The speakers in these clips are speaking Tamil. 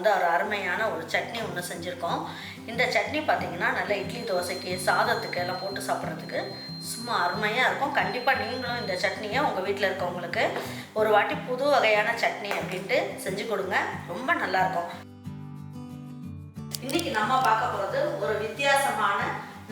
வந்து ஒரு அருமையான ஒரு சட்னி ஒன்று செஞ்சுருக்கோம். இந்த சட்னி பார்த்திங்கன்னா நல்ல இட்லி தோசைக்கு சாதத்துக்கு எல்லாம் போட்டு சாப்பிட்றதுக்கு சும்மா அருமையாக இருக்கும். கண்டிப்பாக நீங்களும் இந்த சட்னியை உங்கள் வீட்டில் இருக்கவங்களுக்கு ஒரு வாட்டி புது வகையான சட்னி அப்படின்ட்டு செஞ்சு கொடுங்க, ரொம்ப நல்லாயிருக்கும். இன்றைக்கி நம்ம பார்க்க போகிறது ஒரு வித்தியாசமான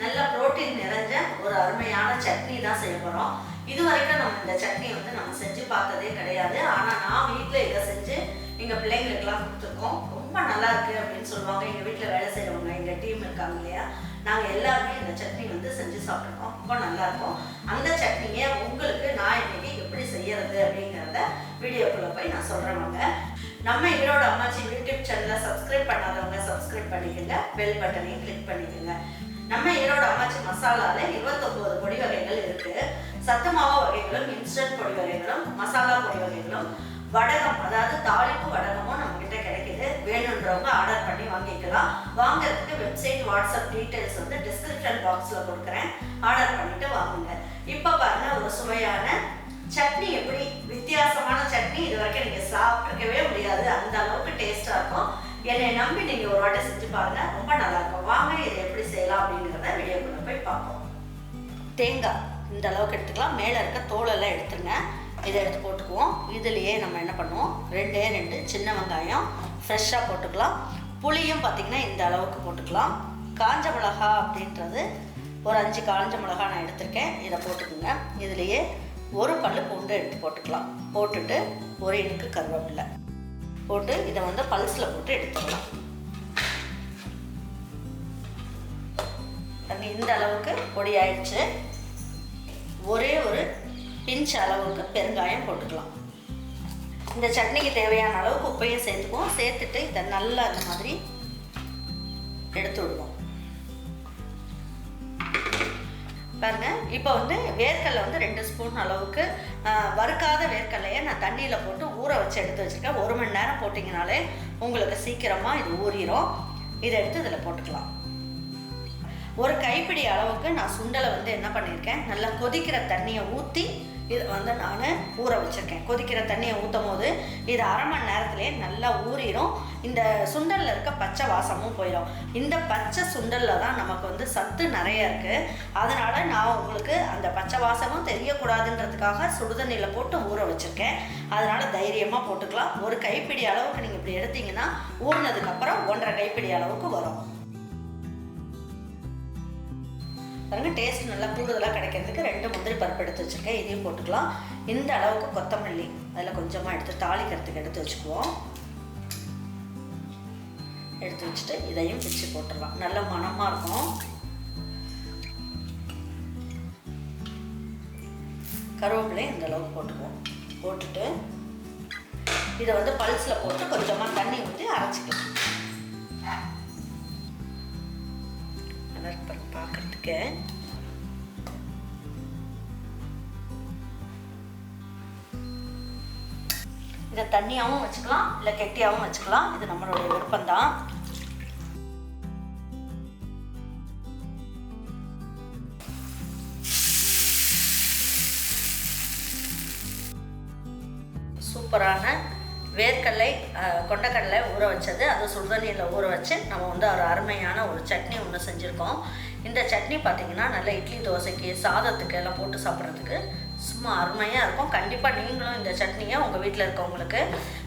நல்ல புரோட்டீன் நிறைஞ்ச ஒரு அருமையான சட்னி தான் செய்ய போகிறோம். இது வரைக்கும் நம்ம இந்த சட்னி வந்து நம்ம செஞ்சு பார்த்ததே கிடையாது. ஆனால் நான் வீட்டில் இதை செஞ்சு எங்கள் பிள்ளைங்களுக்கெல்லாம் கொடுத்துருக்கோம். ரொம்ப நல்லா இருக்குது அப்படின்னு சொல்லுவாங்க. எங்கள் வீட்டில் வேலை செய்கிறவங்க, எங்கள் டீம் இருக்காங்க இல்லையா, நாங்கள் எல்லாருமே இந்த சட்னி வந்து செஞ்சு சாப்பிட்ருக்கோம். ரொம்ப நல்லாயிருக்கும். அந்த சட்னியை உங்களுக்கு நான் இன்றைக்கி எப்படி செய்யறது அப்படிங்கிறத வீடியோக்குள்ளே போய் நான் சொல்கிறேன். நம்ம ஈரோடு அம்மாச்சி யூடியூப் சேனலை சப்ஸ்கிரைப் பண்ணாதவங்க சப்ஸ்கிரைப் பண்ணிக்கோங்க, பெல் பட்டனையும் கிளிக் பண்ணிக்கோங்க. நம்ம ஈரோடு அம்மாச்சி மசாலாவில் 29 பொடி வகைகள் இருக்குது. சத்து மாவு வகைகளும், இன்ஸ்டன்ட் பொடி வகைகளும், மசாலா பொடி வகைகளும், வடகம் அதாவது தாளிப்பு வடகமும் நம்மக்கிட்ட கிடைக்கிது. வேணுன்றவங்க ஆர்டர் பண்ணி வாங்கிக்கலாம். வாங்கிறதுக்கு வெப்சைட், வாட்ஸ்அப் டீட்டெயில்ஸ் வந்து டிஸ்கிரிப்ஷன் பாக்ஸில் கொடுக்குறேன். ஆர்டர் பண்ணிவிட்டு வாங்குங்க. இப்போ பாருங்கள், ஒரு சுவையான சட்னி, எப்படி வித்தியாசமான சட்னி இது வரைக்கும் நீங்கள் சாப்பிட்ருக்கவே முடியாது, அந்த அளவுக்கு டேஸ்ட்டாக இருக்கும். என்னை நம்பி நீங்கள் ஒரு வாட்டை செஞ்சு பாருங்கள், ரொம்ப நல்லாயிருக்கும். வாங்க இதை எப்படி செய்யலாம் அப்படிங்கிறத வீடியோக்குள்ளே போய் பார்ப்போம். தேங்காய் இந்த அளவுக்கு எடுத்துக்கலாம். மேலே இருக்க தோலெல்லாம் எடுத்துருங்க. இதை எடுத்து போட்டுக்குவோம். இதுலேயே நம்ம என்ன பண்ணுவோம், 2 சின்ன வெங்காயம் ஃப்ரெஷ்ஷாக போட்டுக்கலாம். புளியும் பார்த்திங்கன்னா இந்த அளவுக்கு போட்டுக்கலாம். காஞ்ச மிளகா அப்படின்றது ஒரு 5 காஞ்ச மிளகா நான் எடுத்திருக்கேன். இதை போட்டுக்குங்க. இதுலேயே ஒரு பல்லு பூண்டு எடுத்து போட்டுக்கலாம். போட்டுட்டு ஒரு இனுக்கு கருவேப்பிலை போட்டு இதை வந்து பல்ஸில் போட்டு எடுத்துக்கலாம். இந்த அளவுக்கு பொடி ஆயிடுச்சு. ஒரே ஒரு பிஞ்ச் அளவுக்கு பெருங்காயம் போட்டுக்கலாம். இந்த சட்னிக்கு தேவையான அளவுக்கு உப்பையும் சேர்த்துக்குவோம். சேர்த்துட்டு இதை நல்லா இந்த மாதிரி எடுத்து விடுவோம். பாருங்க, இப்போ வந்து வேர்க்கடலை வந்து 2 ஸ்பூன் அளவுக்கு வறுக்காத வேர்க்கடலையை நான் தண்ணியில் போட்டு ஊற வச்சு எடுத்து வச்சுருக்கேன். 1 மணி நேரம் போட்டிங்கனாலே உங்களுக்கு சீக்கிரமாக இது ஊறிடும். இதை எடுத்து இதில் போட்டுக்கலாம். ஒரு கைப்பிடி அளவுக்கு நான் சுண்டலை வந்து என்ன பண்ணியிருக்கேன், நல்லா கொதிக்கிற தண்ணியை ஊற்றி இதை வந்து நான் ஊற வச்சுருக்கேன். கொதிக்கிற தண்ணியை ஊற்றும் போது இது அரை மணி நேரத்துலேயே நல்லா ஊறிடும். இந்த சுண்டலில் இருக்க பச்சை வாசமும் போயிடும். இந்த பச்சை சுண்டலில் தான் நமக்கு வந்து சத்து நிறைய இருக்குது. அதனால் நான் உங்களுக்கு அந்த பச்சை வாசமும் தெரியக்கூடாதுன்றதுக்காக சுடுதண்ணியில் போட்டு ஊற வச்சுருக்கேன். அதனால் தைரியமாக போட்டுக்கலாம். ஒரு கைப்பிடி அளவுக்கு நீங்கள் இப்படி எடுத்திங்கன்னா ஊறினதுக்கப்புறம் 1.5 கைப்பிடி அளவுக்கு வரும். பாருங்கள், டேஸ்ட் நல்லா கூடுதலாக கிடைக்கிறதுக்கு 2 முந்திரி பருப்பு எடுத்து வச்சுருக்கேன். இதையும் போட்டுக்கலாம். இந்த அளவுக்கு கொத்தமல்லி அதில் கொஞ்சமாக எடுத்து தாளிக்கிறதுக்கு எடுத்து வச்சுக்குவோம். எடுத்து வச்சுட்டு இதையும் பிச்சு போட்டுடலாம். நல்ல மணமாக இருக்கும். கருவேப்பிலையும் இந்த அளவுக்கு போட்டுக்குவோம். போட்டுட்டு இதை வந்து பல்ஸில் போட்டு கொஞ்சமாக தண்ணி ஊற்றி அரைச்சிக்கலாம். பார்க்கறதுக்கு இதை தண்ணியாகவும் வச்சுக்கலாம், இல்லை கெட்டியாகவும் வச்சுக்கலாம். இது நம்மளுடைய விருப்பம்தான். சூப்பரான வேர்க்கடலை, கொண்டக்கடலை ஊற வச்சது, அது சுடுதண்ணியில் ஊற வச்சு நம்ம வந்து ஒரு அருமையான ஒரு சட்னி ஒன்று செஞ்சுருக்கோம். இந்த சட்னி பார்த்திங்கன்னா நல்ல இட்லி தோசைக்கு சாதத்துக்கு எல்லாம் போட்டு சாப்பிட்றதுக்கு சும்மா அருமையாக இருக்கும். கண்டிப்பாக நீங்களும் இந்த சட்னியை உங்கள் வீட்டில் இருக்கவங்களுக்கு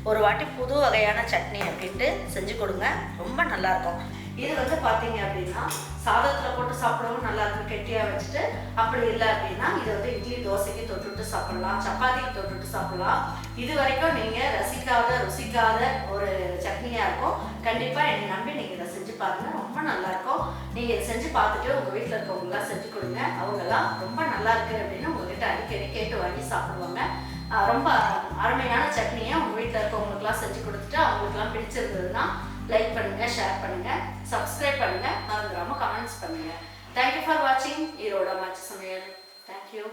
ஒரு வாட்டி புது வகையான சட்னி அப்படின்ட்டு செஞ்சு கொடுங்க, ரொம்ப நல்லாயிருக்கும். இது வந்து பார்த்தீங்க அப்படின்னா சாதத்தில் போட்டு சாப்பிடவும் நல்லாயிருக்கும் கெட்டியாக வச்சுட்டு. அப்படி இல்லை அப்படின்னா இதை வந்து இட்லி தோசைக்கு தொட்டுட்டு சாப்பிட்லாம், சப்பாத்திக்கு தொட்டுட்டு சாப்பிட்லாம். இது வரைக்கும் நீங்கள் ருசிக்காத ஒரு சட்னியாக இருக்கும். கண்டிப்பாக என்னை நம்பி நீங்கள் இதை செஞ்சு பாருங்கள், ரொம்ப நல்லாயிருக்கும். நீங்கள் இதை செஞ்சு பார்த்துட்டு உங்கள் வீட்டில் இருக்கவங்களாம் செஞ்சு கொடுங்க. அவங்கெல்லாம் ரொம்ப நல்லா இருக்குது அப்படின்னு உங்கள்கிட்ட அடிக்கடி கேட்டு வாங்கி சாப்பிடுவாங்க. ரொம்ப அருமையான சட்னியை உங்கள் வீட்டில் இருக்கவங்களுக்குலாம் செஞ்சு கொடுத்துட்டு அவங்களுக்குலாம் பிடிச்சிருந்ததுன்னா லைக் பண்ணுங்கள், ஷேர் பண்ணுங்கள், சப்ஸ்கிரைப் பண்ணுங்கள், மறந்துடாமல் கமெண்ட்ஸ் பண்ணுங்கள். தேங்க்யூ ஃபார் வாட்சிங் ஈரோடு அம்மாச்சி சமையல். தேங்க்யூ.